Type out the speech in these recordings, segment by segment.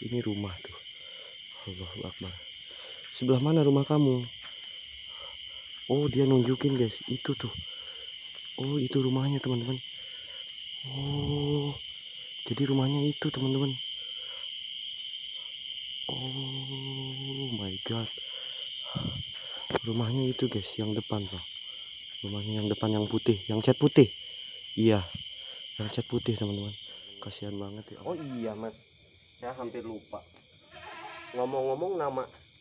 Ini rumah tuh. Allahu Akbar. Sebelah mana rumah kamu? Oh, dia nunjukin guys, itu tuh. Oh, itu rumahnya teman-teman. Oh, jadi rumahnya itu teman-teman. Oh my god, rumahnya itu guys, yang depan tuh. Rumahnya yang depan, yang putih, yang cat putih. Iya, yang cat putih teman-teman. Kasihan banget ya. Oh iya mas, saya hampir lupa. Ngomong-ngomong,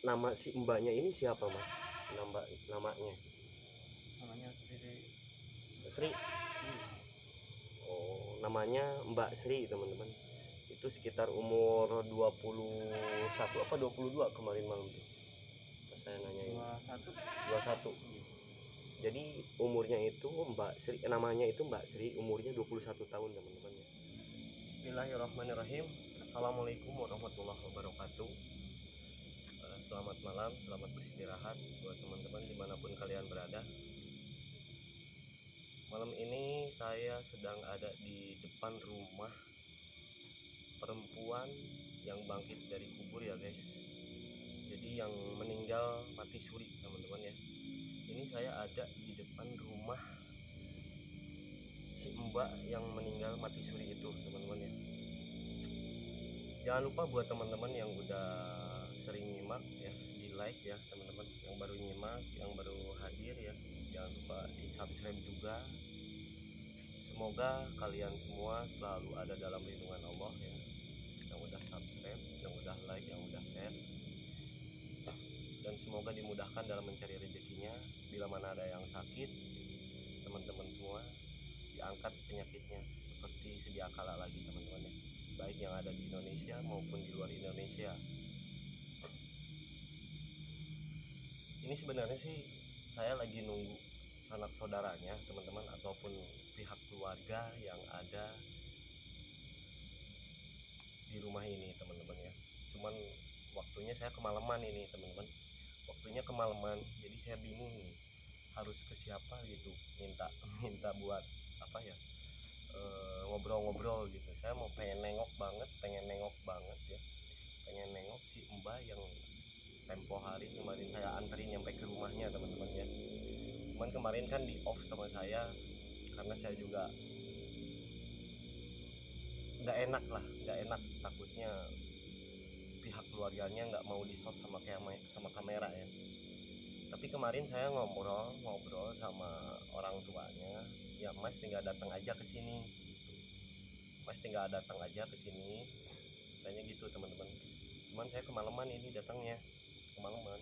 nama si mbaknya ini siapa mas? Namanya Sri. Oh, namanya Mbak Sri teman-teman. Itu sekitar umur 21 apa 22 kemarin malam tuh. Pas saya nanyain 21. Jadi umurnya itu Mbak Sri, namanya itu Mbak Sri, umurnya 21 tahun teman-teman. Bismillahirrahmanirrahim. Assalamualaikum warahmatullahi wabarakatuh. Selamat malam, selamat beristirahat buat teman-teman dimanapun kalian berada. Malam ini saya sedang ada di depan rumah perempuan yang bangkit dari kubur ya guys. Jadi yang meninggal mati suri teman-teman ya. Ini saya ada di depan rumah si mbak yang meninggal mati suri itu teman-teman ya. Jangan lupa buat teman-teman yang udah sering nyimak ya, di like ya teman-teman. Yang baru nyimak, yang baru hadir ya, jangan lupa di subscribe juga. Semoga kalian semua selalu ada dalam lindungan Allah ya. Yang udah subscribe, yang udah like, yang udah share, dan semoga dimudahkan dalam mencari rezekinya. Bila mana ada yang sakit, teman-teman semua diangkat penyakitnya seperti sedia kala lagi teman-teman ya, baik yang ada di Indonesia maupun di luar Indonesia. Ini sebenarnya sih saya lagi nunggu sanak saudaranya teman-teman, ataupun pihak keluarga yang ada di rumah ini teman-teman ya. Cuman waktunya saya kemalaman ini teman-teman, waktunya kemalaman, jadi saya bingung nih harus ke siapa gitu, minta buat apa ya, ngobrol-ngobrol gitu. Saya mau pengen nengok banget ya, pengen nengok si mbak yang tempo hari kemarin saya anterin nyampe ke rumahnya teman-teman ya. Cuman kemarin kan di off sama saya, karena saya juga nggak enak takutnya pihak keluarganya nggak mau di shot sama kamera ya. Tapi kemarin saya ngobrol sama orang tuanya, ya mas tinggal datang aja ke sini, katanya gitu teman-teman. Cuman saya kemalaman ini datangnya, kemalaman.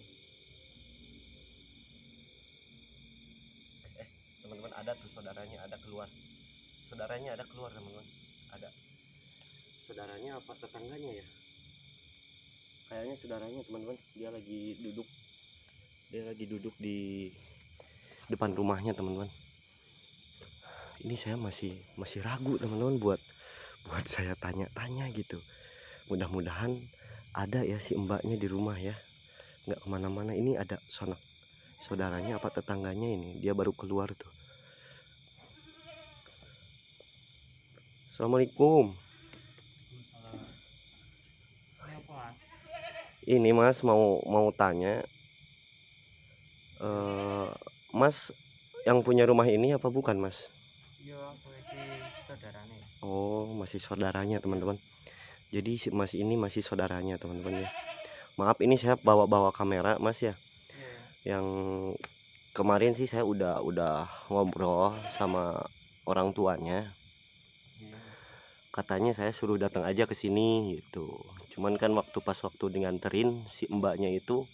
Teman-teman, ada tuh saudaranya ada keluar teman-teman. Ada saudaranya apa tetangganya ya, kayaknya saudaranya teman-teman. Dia lagi duduk di depan rumahnya teman-teman. Ini saya masih ragu teman-teman buat saya tanya-tanya gitu. Mudah-mudahan ada ya si mbaknya di rumah ya, nggak kemana-mana. Ini ada saudaranya apa tetangganya, ini dia baru keluar tuh. Assalamualaikum. Ini mas mau tanya, mas yang punya rumah ini apa bukan mas? Iya, aku masih saudaranya. Oh, masih saudaranya teman-teman. Jadi si mas ini masih saudaranya teman-teman ya. Maaf ini saya bawa kamera mas ya. Yang kemarin sih saya udah ngobrol sama orang tuanya. Katanya saya suruh datang aja ke sini gitu. Cuman kan waktu nganterin si mbaknya itu,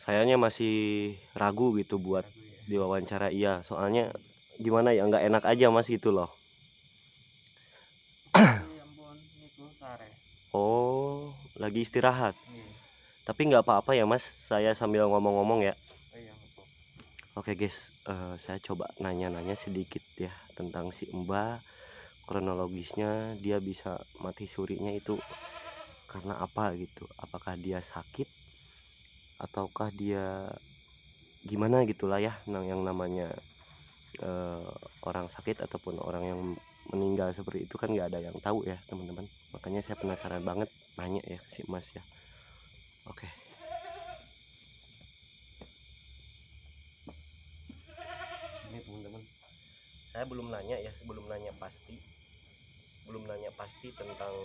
sayanya masih ragu gitu buat diwawancara. Iya, soalnya gimana ya, nggak enak aja mas gitu loh. Oh, lagi istirahat. Tapi nggak apa-apa ya mas, saya sambil ngomong-ngomong ya. Oke guys, saya coba nanya-nanya sedikit ya tentang si mbak. Kronologisnya dia bisa mati surinya itu karena apa gitu. Apakah dia sakit ataukah dia gimana gitulah ya, yang namanya orang sakit ataupun orang yang meninggal seperti itu kan nggak ada yang tahu ya teman-teman. Makanya saya penasaran banget nanya ya ke si Mas ya. Oke. Ini teman-teman, saya belum nanya ya, belum nanya pasti tentang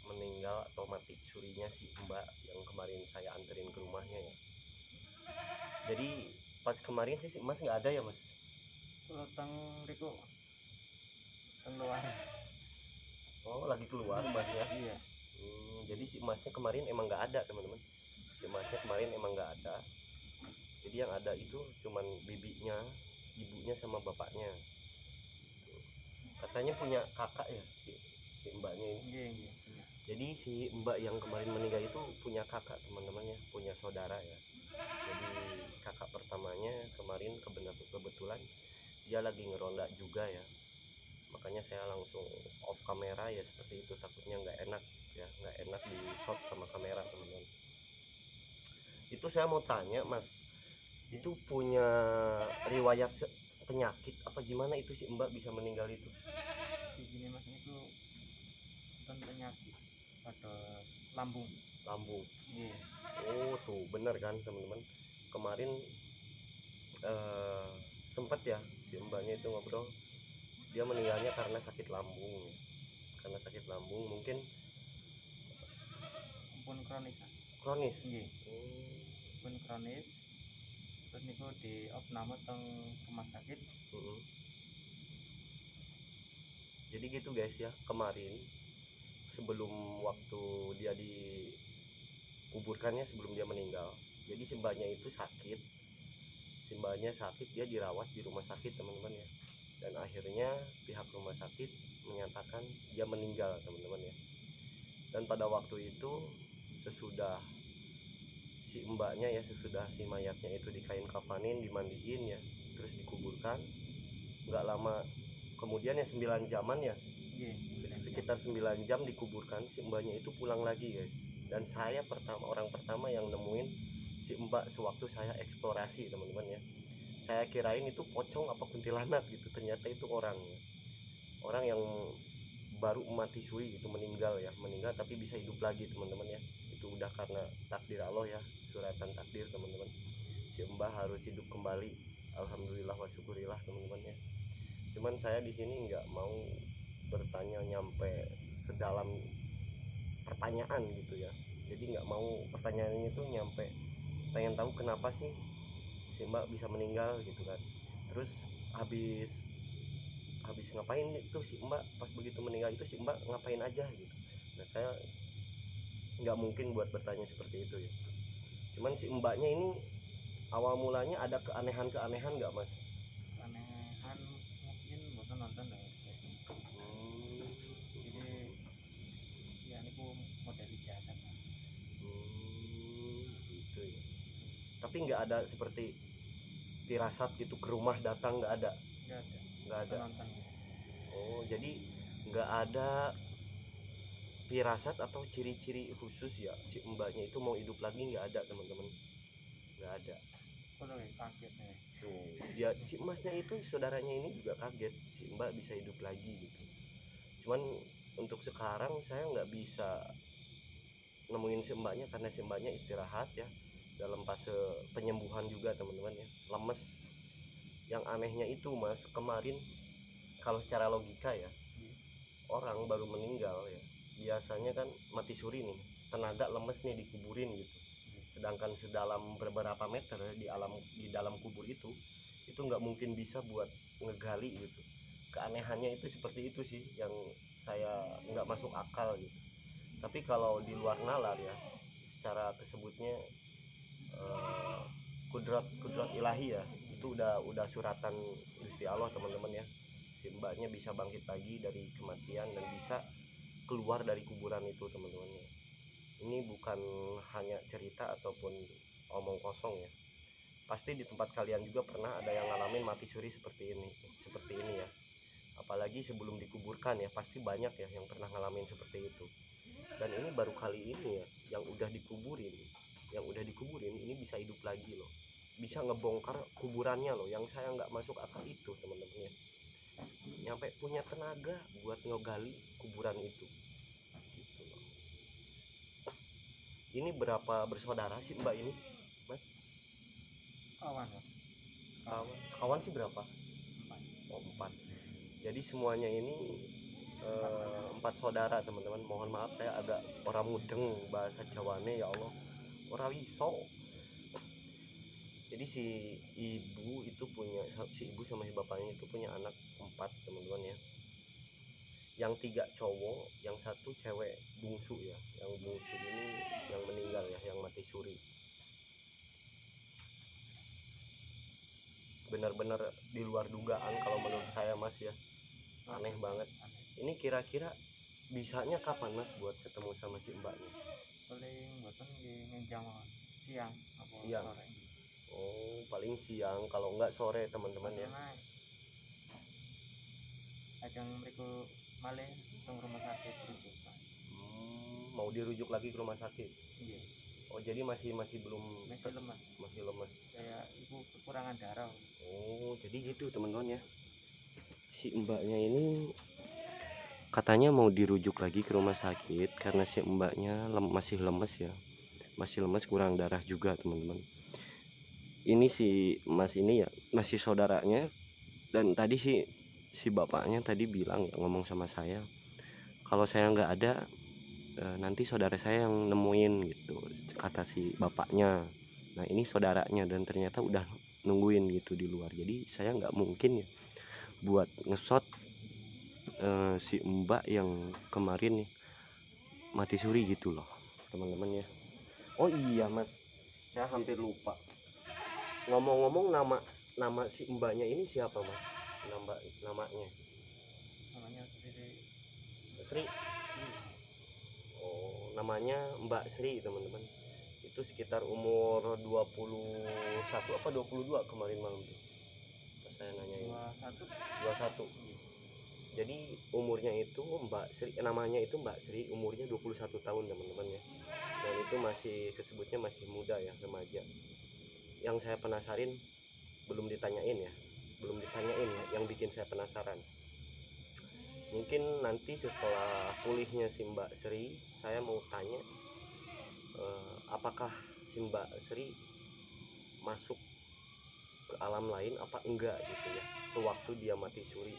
meninggal atau mati surinya si Mbak yang kemarin saya anterin ke rumahnya ya. Jadi pas kemarin sih si Mas nggak ada ya Mas? Kalau tang Riko keluar. Oh lagi keluar Mas ya? Iya. Jadi si Masnya kemarin emang nggak ada teman-teman. Si Masnya kemarin emang nggak ada. Jadi yang ada itu cuman bibinya, ibunya sama bapaknya. Katanya punya kakak ya si Mbaknya ini. Iya, iya. Jadi si Mbak yang kemarin meninggal itu punya kakak teman-teman ya, punya saudara ya. Jadi kakak pertamanya kemarin kebetulan dia lagi ngeronda juga ya. Makanya saya langsung off kamera ya, seperti itu, takutnya nggak enak ya, nggak enak di shot sama kamera teman-teman. Itu saya mau tanya Mas, itu punya riwayat penyakit apa gimana itu si Mbak bisa meninggal itu? Gini Mas, itu bukan penyakit pada lambung. Lambung. Iya. Oh tuh bener kan teman-teman, kemarin sempet ya si Mbaknya itu ngobrol, dia meninggalnya karena sakit lambung ya. Karena sakit lambung mungkin Pun kronis. kronis. Nggih. Pun kronis. Terus niku di opname teng rumah sakit. Jadi gitu guys ya, kemarin sebelum waktu dia dikuburkannya, sebelum dia meninggal, jadi si Mbaknya itu sakit, dia dirawat di rumah sakit teman-teman ya. Dan akhirnya pihak rumah sakit menyatakan dia meninggal teman-teman ya. Dan pada waktu itu sesudah si Mbaknya ya, sesudah si mayatnya itu dikain kafanin, dimandiin ya, terus dikuburkan, nggak lama kemudian ya 9 jaman ya, sekitar 9 jam dikuburkan, si Mbaknya itu pulang lagi guys. Dan saya orang pertama yang nemuin si Mbak sewaktu saya eksplorasi teman-teman ya. Saya kirain itu pocong apa kuntilanak gitu, ternyata itu orang yang baru mati suri gitu, meninggal tapi bisa hidup lagi teman-teman ya. Itu udah karena takdir Allah ya, suratan takdir teman-teman. Si Mbak harus hidup kembali, alhamdulillah wa syukurillah teman-teman ya. Cuman saya di sini nggak mau bertanya nyampe sedalam pertanyaan gitu ya. Jadi nggak mau pertanyaannya itu nyampe pengen tahu kenapa sih si Mbak bisa meninggal gitu kan. Terus habis ngapain itu si Mbak pas begitu meninggal itu, si Mbak ngapain aja gitu. Nah saya nggak mungkin buat bertanya seperti itu ya. Cuman si Mbaknya ini awal mulanya ada keanehan nggak Mas? Keanehan mungkin bukan nonton ya. Jadi ya niku model biasa. Gitu ya. Tapi nggak ada seperti firasat gitu ke rumah datang, nggak ada? Nggak ada. Nonton. Oh jadi nggak ada firasat atau ciri-ciri khusus ya si Mbaknya itu mau hidup lagi, nggak ada teman-teman, nggak ada. Kalau kaget nih. Tuh dia si Masnya itu, saudaranya ini juga kaget si Mbak bisa hidup lagi gitu. Cuman untuk sekarang saya nggak bisa nemuin si Mbaknya karena si Mbaknya istirahat ya, dalam fase penyembuhan juga teman-teman ya, lemes. Yang anehnya itu Mas, kemarin kalau secara logika ya, orang baru meninggal ya biasanya kan mati suri nih, tenaga lemes nih, dikuburin gitu. Sedangkan sedalam beberapa meter di dalam kubur itu nggak mungkin bisa buat ngegali gitu. Keanehannya itu seperti itu sih yang saya nggak masuk akal gitu. Tapi kalau di luar nalar ya, secara tersebutnya kudrat ilahi ya, itu udah suratan Gusti Allah teman-teman ya. Si Mbaknya bisa bangkit lagi dari kematian dan bisa keluar dari kuburan itu teman-teman ya. Ini bukan hanya cerita ataupun omong kosong ya. Pasti di tempat kalian juga pernah ada yang ngalamin mati suri seperti ini ya. Apalagi sebelum dikuburkan ya, pasti banyak ya yang pernah ngalamin seperti itu. Dan ini baru kali ini ya yang udah dikuburin ini bisa hidup lagi loh, bisa ngebongkar kuburannya loh, yang saya nggak masuk akal itu teman-teman ya. nyampe punya tenaga buat ngegali kuburan itu gitu loh. Ini berapa bersaudara sih Mbak ini, Mas? Kawan Pak. Sekawan sih berapa? 4. Oh, 4. Jadi semuanya ini 4 saudara teman-teman. Mohon maaf saya agak orang mudeng bahasa Jawane, ya Allah, ora wiso. Jadi si ibu sama si bapaknya itu punya anak 4 teman-teman ya. Yang 3 cowok, yang 1 cewek bungsu ya. Yang bungsu ini yang meninggal ya, yang mati suri. Benar-benar di luar dugaan kalau menurut saya Mas ya. Aneh banget. Ini kira-kira bisanya kapan Mas buat ketemu sama si mbaknya? Paling boten nggih jam siang apa Siang. sore. Oh, paling siang, kalau enggak sore teman-teman ya. Ajang mriku malih teng rumah sakit rujukan. Mau dirujuk lagi ke rumah sakit. Iya. Oh, jadi masih belum, Masih lemas. Masih lemas. Kayak ibu kekurangan darah. Oh, jadi gitu teman-teman ya. Si mbaknya ini katanya mau dirujuk lagi ke rumah sakit karena si mbaknya masih lemes ya. Masih lemes, kurang darah juga teman-teman. Ini si Mas ini ya masih saudaranya, dan tadi si bapaknya tadi bilang ya, ngomong sama saya kalau saya nggak ada nanti saudara saya yang nemuin gitu, kata si bapaknya. Nah ini saudaranya dan ternyata udah nungguin gitu di luar, jadi saya nggak mungkin ya buat ngesot si mbak yang kemarin mati suri gitu loh teman-teman ya. Oh iya Mas, saya hampir lupa. Ngomong-ngomong, nama si mbaknya ini siapa Mas? Namanya Sri. Oh, namanya Mbak Sri teman-teman. Itu sekitar umur 21 apa 22 kemarin malam tuh pas saya nanyain. 21. Jadi umurnya itu Mbak Sri, namanya itu Mbak Sri, umurnya 21 tahun teman-teman ya. Dan itu masih kesebutnya masih muda ya, remaja. Yang saya penasarin belum ditanyain ya, yang bikin saya penasaran. Mungkin nanti setelah pulihnya si Mbak Sri, saya mau tanya apakah si Mbak Sri masuk ke alam lain apa enggak gitu ya, sewaktu dia mati suri.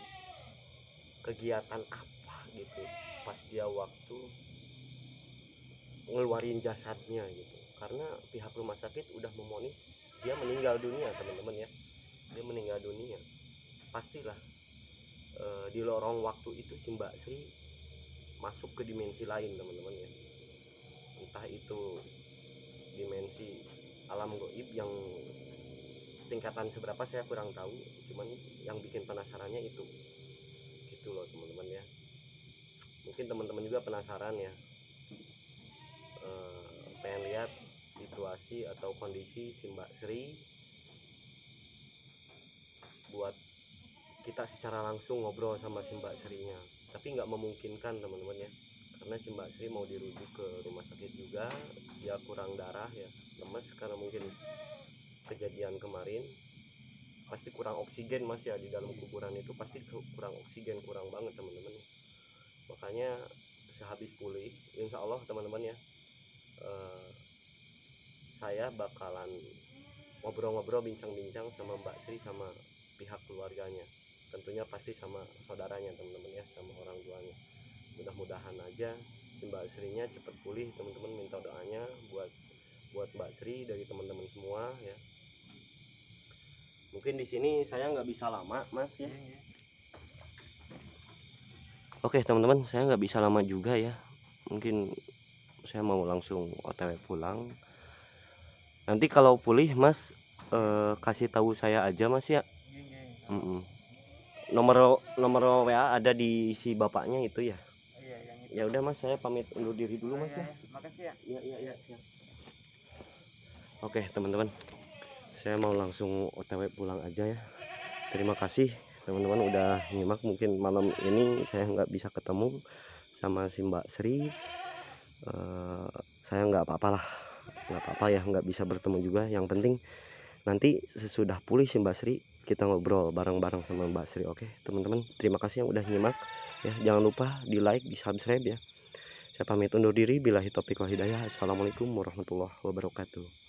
Kegiatan apa gitu pas dia waktu ngeluarin jasadnya gitu, karena pihak rumah sakit udah memonis dia meninggal dunia teman-teman ya. Dia meninggal dunia, pastilah di lorong waktu itu si Mbak Sri masuk ke dimensi lain teman-teman ya. Entah itu dimensi alam goib yang tingkatan seberapa saya kurang tahu, cuman yang bikin penasarannya itu gitu loh teman-teman ya. Mungkin teman-teman juga penasaran ya, pengen lihat situasi atau kondisi si Mbak Sri buat kita secara langsung ngobrol sama si Mbak Sri-nya. Tapi nggak memungkinkan teman-teman ya, karena si Mbak Sri mau dirujuk ke rumah sakit juga. Dia kurang darah ya, lemes karena mungkin kejadian kemarin. Pasti kurang oksigen Mas ya, di dalam kuburan itu pasti kurang oksigen, kurang banget teman-teman. Makanya sehabis pulih insya Allah teman-teman ya, saya bakalan ngobrol-ngobrol, bincang-bincang sama Mbak Sri sama pihak keluarganya, tentunya pasti sama saudaranya teman-teman ya, sama orang tuanya. Mudah-mudahan aja si Mbak Sri-nya cepet pulih teman-teman. Minta doanya buat Mbak Sri dari teman-teman semua ya. Mungkin di sini saya nggak bisa lama Mas ya. Oke teman-teman, saya nggak bisa lama juga ya. Mungkin saya mau langsung OTW pulang. Nanti kalau pulih Mas kasih tahu saya aja Mas ya. Nomor WA ada di si bapaknya itu ya. Iya, yang itu. Ya udah Mas, saya pamit undur diri dulu Mas ya. Makasih ya. Iya siap. Oke teman-teman, saya mau langsung OTW pulang aja ya. Terima kasih teman-teman udah nyimak. Mungkin malam ini saya nggak bisa ketemu sama si Mbak Sri. Saya nggak apa-apa lah, nggak apa-apa ya, nggak bisa bertemu juga. Yang penting nanti sesudah pulih si Mbak Sri, kita ngobrol bareng-bareng sama Mbak Sri. Oke teman-teman, terima kasih yang udah nyimak ya, jangan lupa di like, di subscribe ya. Saya pamit undur diri, billahi taufiq wal hidayah. Assalamualaikum warahmatullahi wabarakatuh.